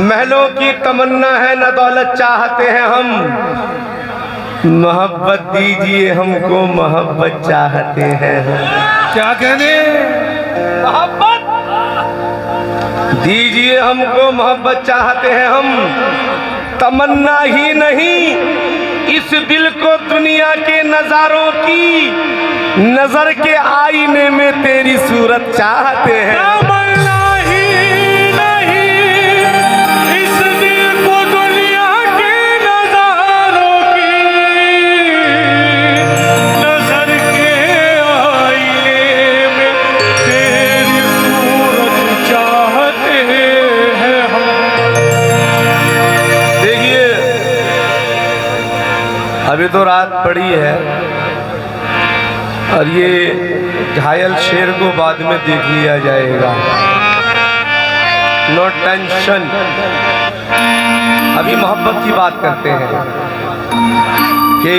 महलों की तमन्ना है न दौलत चाहते हैं हम, मोहब्बत दीजिए हमको मोहब्बत चाहते हैं। क्या कहने? मोहब्बत दीजिए हमको मोहब्बत चाहते हैं हम, तमन्ना ही नहीं इस दिल को दुनिया के नजारों की नजर के आईने में तेरी सूरत चाहते हैं। तमन्ना ही नहीं इस दिल को दुनिया के नजारों की नजर के आईने में तेरी सूरत चाहते हैं हम। देखिए अभी तो रात पड़ी है और ये घायल शेर को बाद में देख लिया जाएगा, नो टेंशन। अभी मोहब्बत की बात करते हैं कि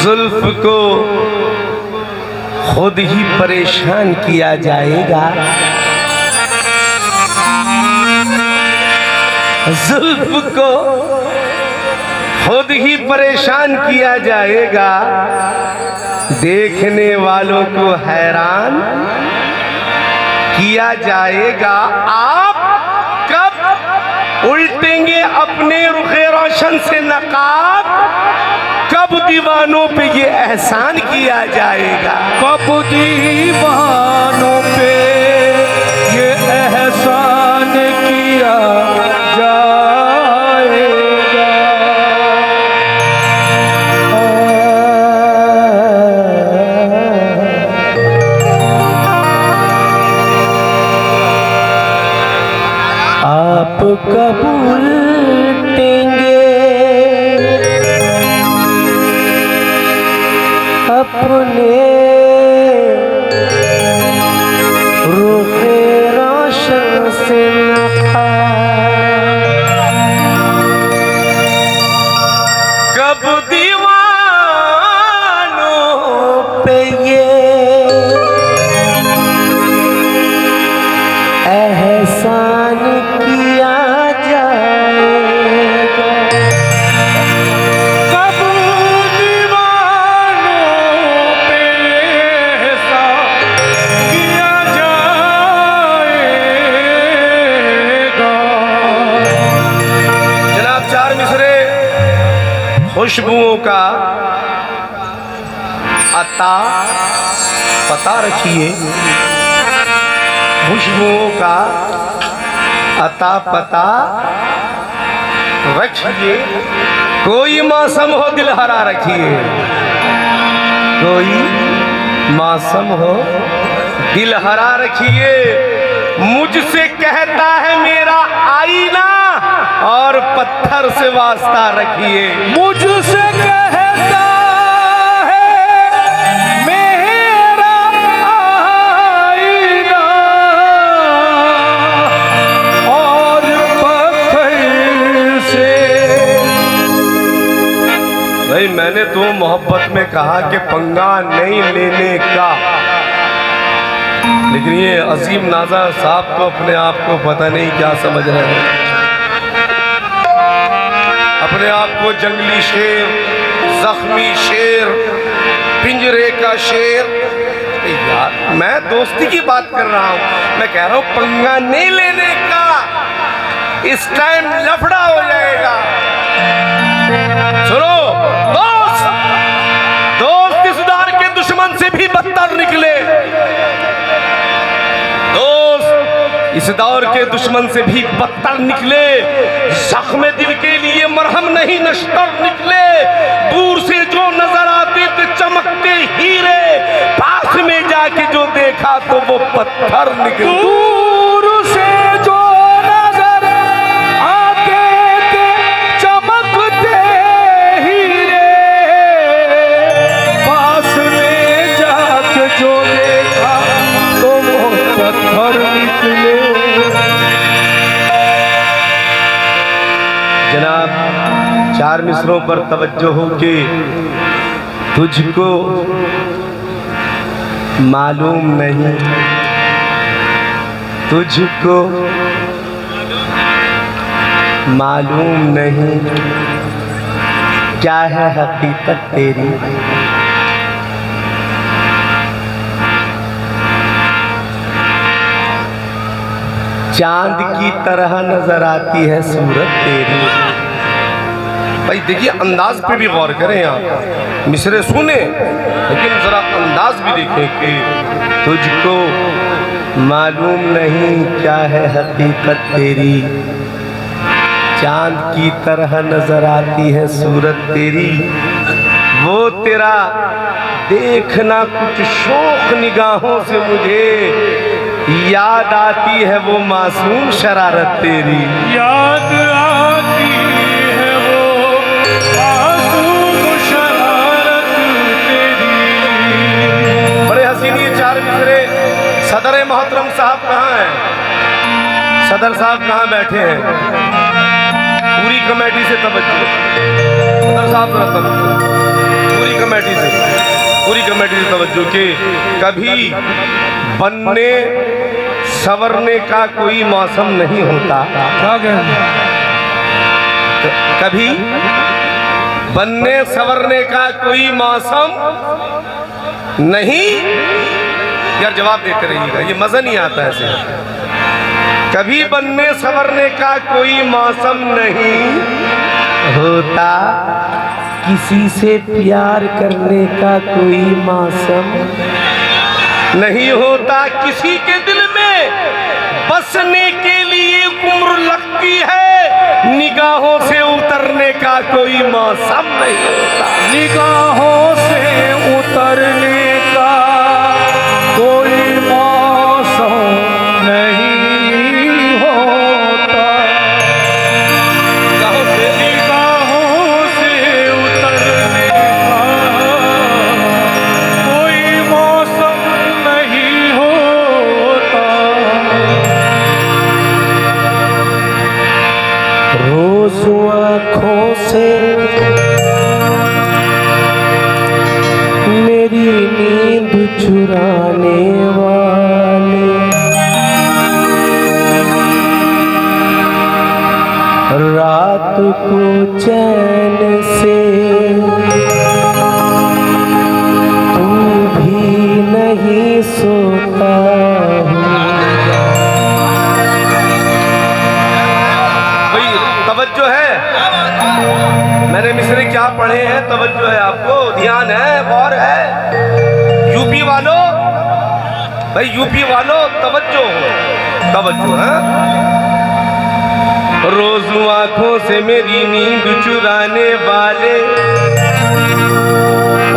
जुल्फ को खुद ही परेशान किया जाएगा, जुल्फ को खुद ही परेशान किया जाएगा, देखने वालों को हैरान किया जाएगा। आप कब उल्टेंगे अपने रुखे रोशन से नकाब, कब दीवानों पे ये एहसान किया जाएगा, कब दीवानों पे ये एहसान किया जाएगा। आप कबूल देंगे अपने रुखे रोशन से कब दीवानों पे ये एहसान किया जाएगा, कब दीवानों पे एहसान किया जाएगा। जनाब चार मिसरे खुशबुओं का अता पता रखिए, खुशबुओं का अता पता रखिए, कोई मौसम हो दिल हरा रखिए, कोई मौसम हो दिल हरा रखिए। मुझसे कहता है मेरा आईना और पत्थर से वास्ता रखिए, मुझसे कहता है मेरा आईना और पत्थर से। भाई मैंने तो मोहब्बत में कहा कि पंगा नहीं लेने का, लेकिन ये अजीम नाजा साहब तो अपने आप को पता नहीं क्या समझ रहे हैं, अपने आप को जंगली शेर, जख्मी शेर, पिंजरे का शेर। यार मैं दोस्ती की बात कर रहा हूं, मैं कह रहा हूं पंगा नहीं लेने का, इस टाइम लफड़ा हो जाएगा। सुनो दोस्त, दोस्त इस दार के दुश्मन से भी बदतर निकले, दोस्त इस दौर के दुश्मन से भी बदतर निकले, जख्म दिल के लिए मरहम नहीं नश्तर निकले। दूर से जो नजर आते थे चमकते हीरे, पास में जाके जो देखा तो वो पत्थर निकले। दूर से जो नजर आते थे चमकते हीरे, पास में जाके जो देखा तो वो पत्थर निकले। जनाब चार मिसरों पर तवज्जो हो के तुझको मालूम नहीं, तुझको मालूम नहीं क्या है हकीकत तेरी। चांद की तरह नजर आती है सूरत तेरी। भाई देखिए, अंदाज पे भी गौर करें आप, मिसरे सुने लेकिन जरा अंदाज भी देखें कि तुझको मालूम नहीं क्या है हकीकत तेरी। चांद की तरह नजर आती है सूरत तेरी। वो तेरा देखना कुछ शौक निगाहों से मुझे याद आती है, वो मासूम शरारत तेरी। याद आती है वो मासूम शरारत तेरी। बड़े हसीन ये चार मिसरे। सदर मोहतरम साहब कहाँ हैं? सदर साहब कहाँ बैठे हैं? पूरी कमेटी से तवज्जो। सदर साहब जरा तवज्जो, पूरी कमेटी से तवज्जो कि कभी बनने संवरने का कोई मौसम नहीं होता। कभी बनने संवरने का कोई मौसम नहीं। यार जवाब देते रहिएगा, ये मजा नहीं आता ऐसे। कभी बनने संवरने का कोई मौसम नहीं होता, किसी से प्यार करने का कोई मौसम नहीं होता। किसी के दिल में बसने के लिए उम्र लगती है, निगाहों से उतरने का कोई मौसम नहीं होता। निगाहों से उतरने का कोई मौसम नहीं होता। निगाहों से उतरने का कोई मौसम नहीं होता। रोज आँखों से मेरी नींद चुराने वाले, रात को चैन से तू भी नहीं सोता। भाई तवज्जो है, मैंने मिसरे क्या पढ़े हैं, तवज्जो है आपको, ध्यान है, गौर है। यूपी वालों, भाई यूपी वालों तवज्जो है। रोज आंखों से मेरी नींद चुराने वाले,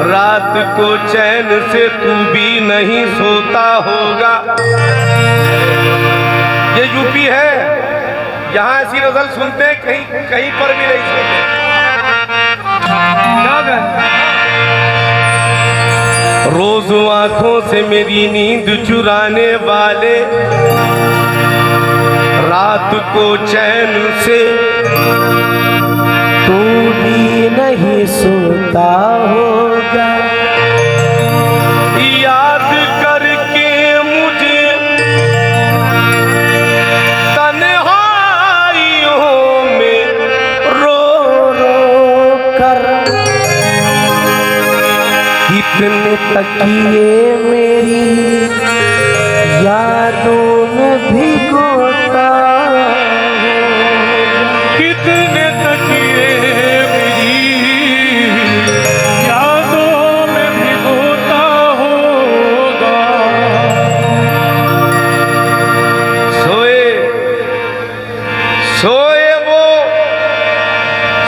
रात को चैन से तू भी नहीं सोता होगा। ये यूपी है, यहाँ ऐसी गजल सुनते हैं, कहीं पर भी नहीं सुनते। रोज आंखों से मेरी नींद चुराने वाले, रात को चैन से तू भी नहीं सोता होगा। याद करके मुझे तन्हाइयों में रो रो कर, कितने तकिए मेरी यादों में भिगोता। कितने तकिए मेरी यादों में भिगोता होगा।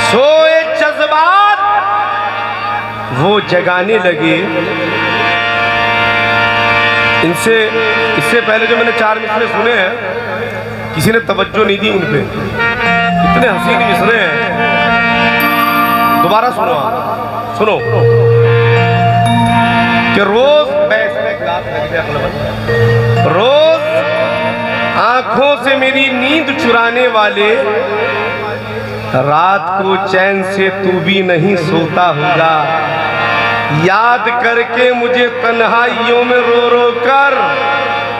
सोए जज्बात वो जगाने लगे। इससे पहले जो मैंने चार मिसरे सुने हैं, किसी ने तवज्जो नहीं दी उन पे। इतने हसीन मिसरे हैं, दोबारा सुनो आप, सुनो कि रोज आंखों से मेरी नींद चुराने वाले, रात को चैन से तू भी नहीं सोता होगा। याद करके मुझे तन्हाइयों में रो रो कर,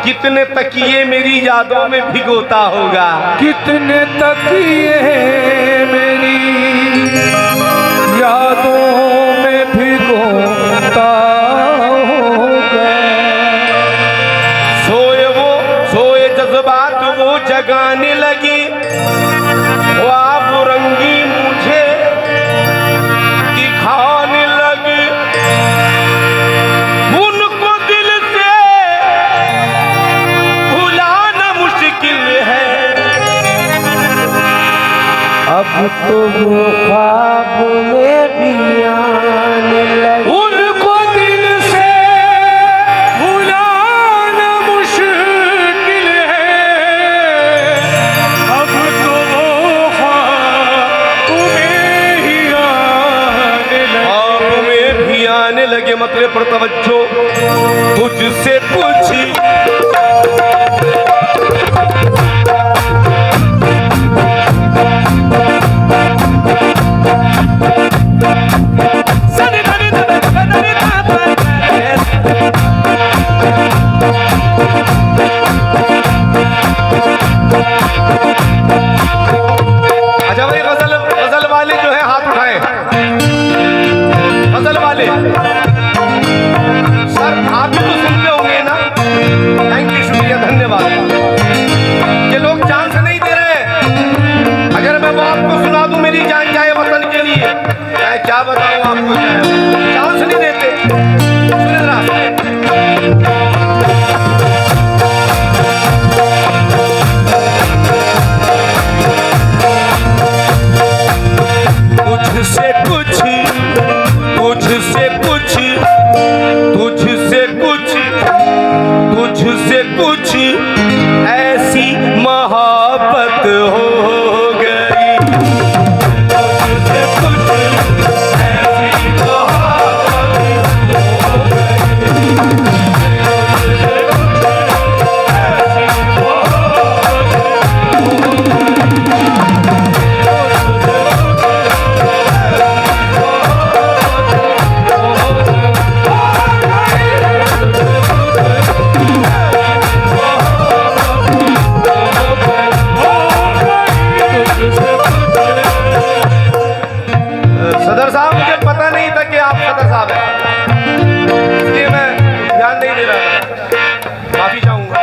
कितने तकिए मेरी यादों में भिगोता होगा। कितने तकिए मेरी यादों में भिगोता होगा। सोए जज्बात वो जगाने लगी, ख्वाब रंगी मुझे दिखाने लगी। उनको दिल से भुलाना मुश्किल है। अब तो वो ख्वाब में भी आने लगे। उनको दिल से भुलाना मुश्किल है। अब तो वो ख्वाब में ही आने लगे। ख्वाब में भी आने लगे। मतलब पर तवज्जो, तुझसे पूछी अच्छा भाई, गजल वाले जो है हाथ उठाए। गजल वाले सर, आप भी तो सुनते होंगे ना। थैंक यू, शुक्रिया, धन्यवाद। ये लोग चांस नहीं दे रहे। अगर मैं बात को सुना दूं, मेरी जान जाए वतन के लिए, मैं क्या बताऊं आपको। चांस नहीं देते। सुने जरा। तुझसे कुछ, तुझसे कुछ, तुझसे कुछ, तुझसे कुछ ऐसी मोहब्बत हो गई। तुझसे कुछ ऐसी मोहब्बत हो गई। सदर साहब, मुझे पता नहीं था कि आप सदर साहब हैं, इसलिए मैं ध्यान नहीं दे रहा था। माफी चाहूंगा,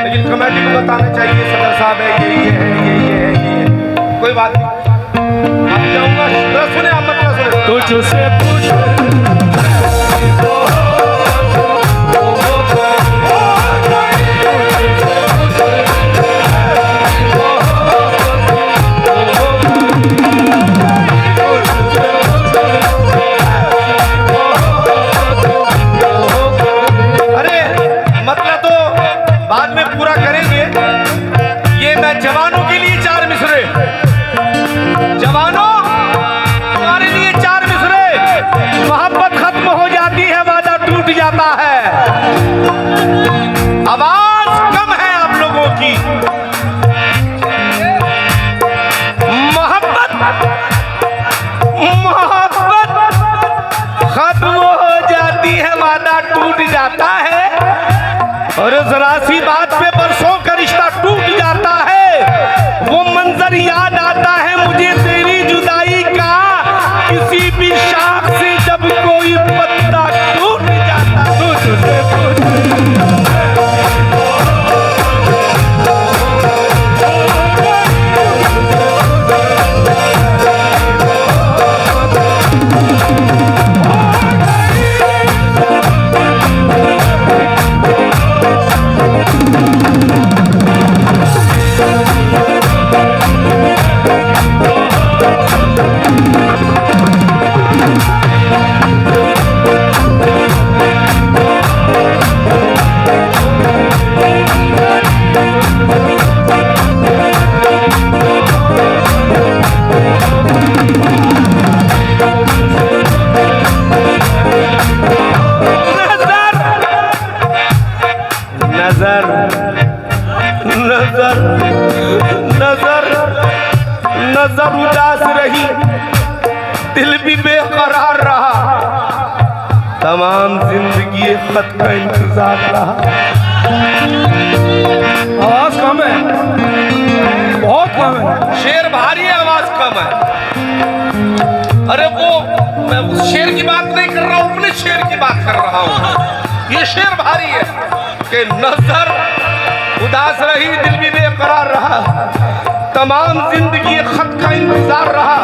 लेकिन कमेटी को बताना चाहिए सदर साहब है, ये है, ये है। कोई बात नहीं, माफी चाहूंगा। सुने आप, मतलब सुने। तुझसे आवाज कम है आप लोगों की। मोहब्बत मोहब्बत खत्म हो जाती है, वादा टूट जाता है। और जरा सी बात पे बरसों का रिश्ता टूट जाता है। वो मंजर याद आता है मुझे तेरी जुदाई का, किसी भी शाख से जब कोई पत्ता टूट जाता। तुझसे नजर उदास रही, दिल भी बेकरार रहा, तमाम जिंदगी खत का इंतजार रहा। आवाज कम है, बहुत कम है। शेर भारी है, आवाज कम है। अरे वो मैं उस शेर की बात नहीं कर रहा हूं, अपने शेर की बात कर रहा हूं। ये शेर भारी है कि नजर उदास रही, दिल भी बेकरार रहा, तमाम जिंदगी खत का इंतजार रहा।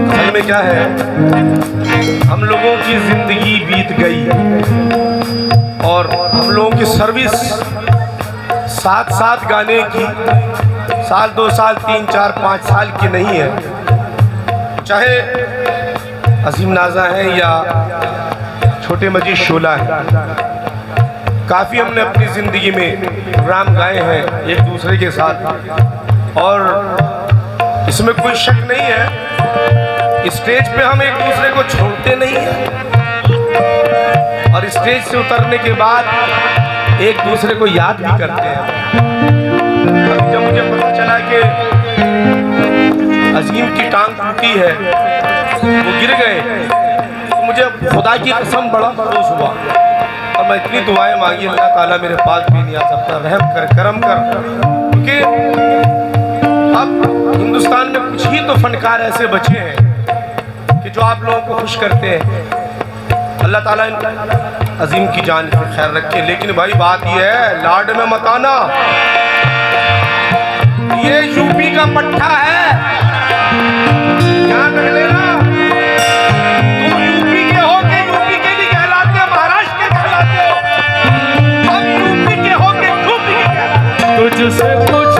असल में क्या है, हम लोगों की जिंदगी बीत गई और हम लोगों की सर्विस 7 गाने की, साल 2 साल 3 4 5 साल की नहीं है। चाहे अजीम नाजा है या छोटे मजीद शोला है, काफ़ी हमने अपनी ज़िंदगी में प्रोग्राम गाए हैं एक दूसरे के साथ, और इसमें कोई शक नहीं है स्टेज पे हम एक दूसरे को छोड़ते नहीं हैं, और स्टेज से उतरने के बाद एक दूसरे को याद भी करते हैं। अभी जब मुझे पता चला कि अजीम की टांग टूटी है, वो गिर गए, तो मुझे खुदा की कसम बड़ा अफसोस हुआ, और मैं इतनी दुआएं मांगी, अल्लाह ताला मेरे पास भी नहीं आ सकता, रहम कर, करम कर। क्योंकि अब हिंदुस्तान में कुछ ही तो फनकार ऐसे बचे हैं कि जो आप लोगों को खुश करते हैं। अल्लाह ताला अजीम की जान पे खैर रखे। लेकिन भाई बात यह है, लाड में मत आना, ये यूपी का पट्टा है, ध्यान रख लेना। तुम यूपी के हो के यूपी के नहीं कहलाते, महाराष्ट्र के कहलाते हो। हम यूपी के हो के यूपी के कहलाते। तुझसे कुछ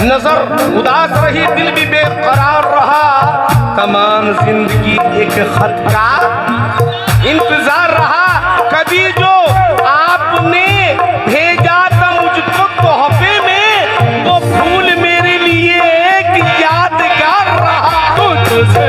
नजर उदास रही, दिल भी बेकरार रहा, तमाम जिंदगी एक खत का इंतजार रहा। कभी जो आपने भेजा था मुझको तोहफे में, वो फूल मेरे लिए एक यादगार रहा। तुझसे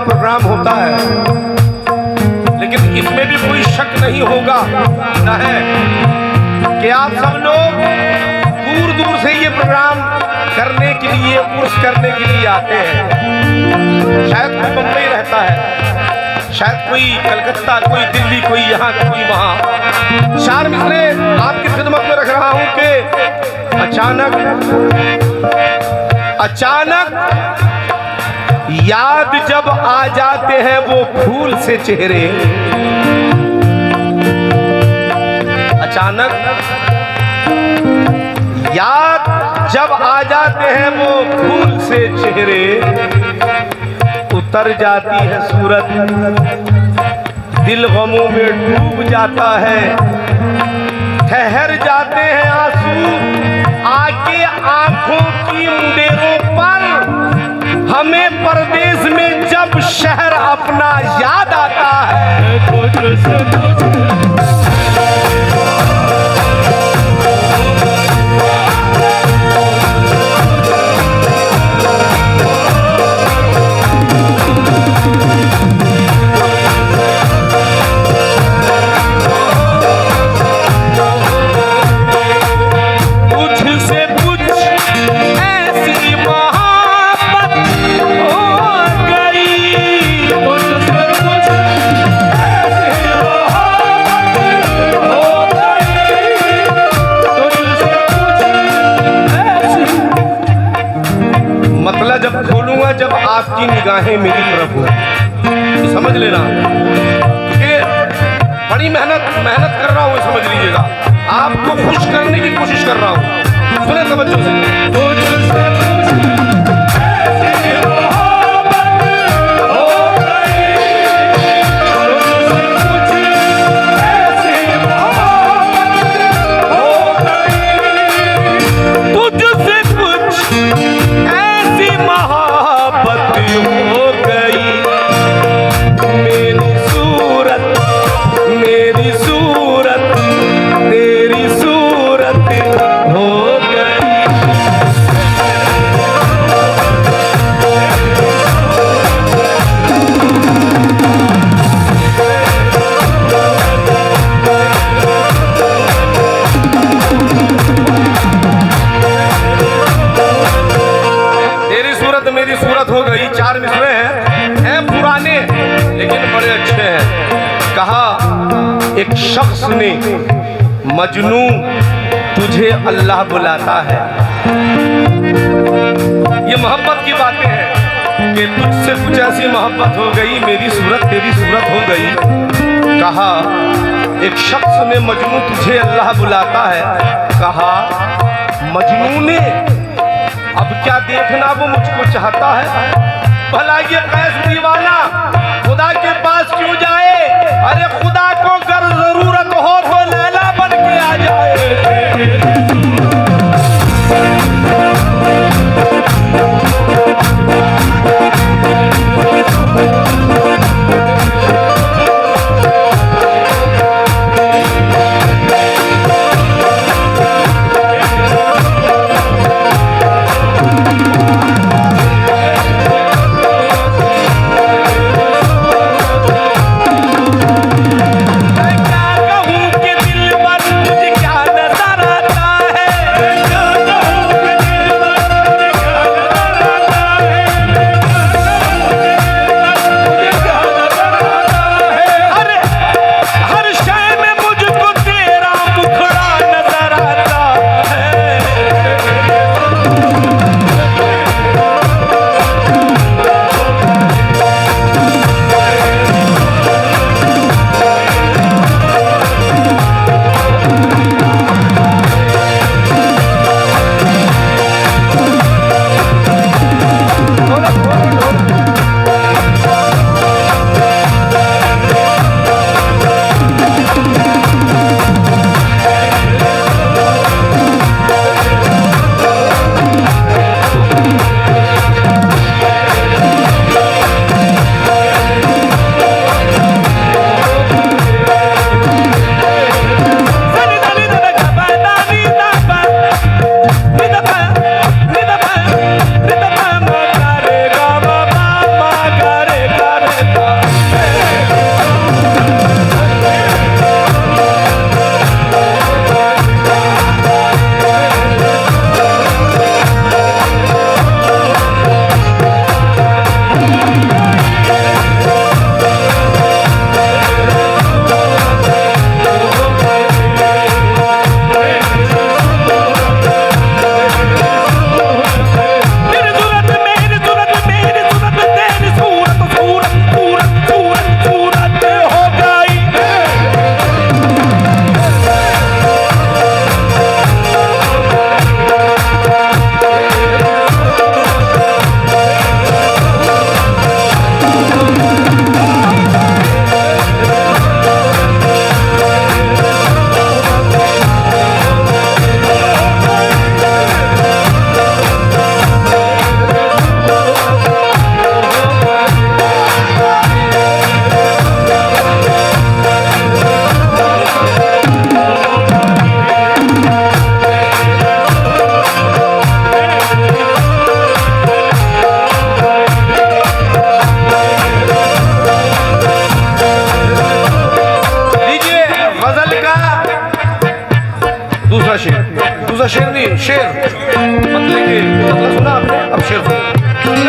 प्रोग्राम होता है, लेकिन इसमें भी कोई शक नहीं होगा न है कि आप सब लोग दूर दूर से ये प्रोग्राम करने के लिए, उर्स करने के लिए आते हैं। शायद कोई मुंबई रहता है, शायद कोई कलकत्ता, कोई दिल्ली, कोई यहाँ, कोई वहाँ। चार मिसरे आपकी खिदमत में रख रहा हूँ कि अचानक याद जब आ जाते हैं वो फूल से चेहरे, अचानक याद जब आ जाते हैं वो फूल से चेहरे, उतर जाती है सूरत, दिल गमों में डूब जाता है, ठहर जाते हैं आंसू आके आंखों की मुंडेरों पर। हमें परदेश में जब शहर अपना याद आता है, तुझसे कुछ ऐसी मोहब्बत हो बड़ी मेहनत कर रहा हूँ, समझ लीजिएगा। आपको खुश करने की कोशिश कर रहा हूँ। सुने तवज्जो से। मेरी सूरत हो गई। 4 मिसरे हैं पुराने लेकिन बड़े अच्छे हैं। कहा एक शख्स ने, मजनू तुझे अल्लाह बुलाता है। ये मोहब्बत की बातें हैं कि तुझसे कुछ ऐसी मोहब्बत हो गई, मेरी सूरत तेरी सूरत हो गई। कहा एक शख्स ने, मजनू तुझे अल्लाह बुलाता है। कहा मजनू ने, अब क्या देखना वो मुझको चाहता है। भला ये कैस दीवाना खुदा के पास क्यों जाए। अरे खुदा को अगर जरूरत हो तो लैला बन के आ जाए। दूसरा शेर नहीं, शेर मतलब सुना आपने, अब शेर सुना।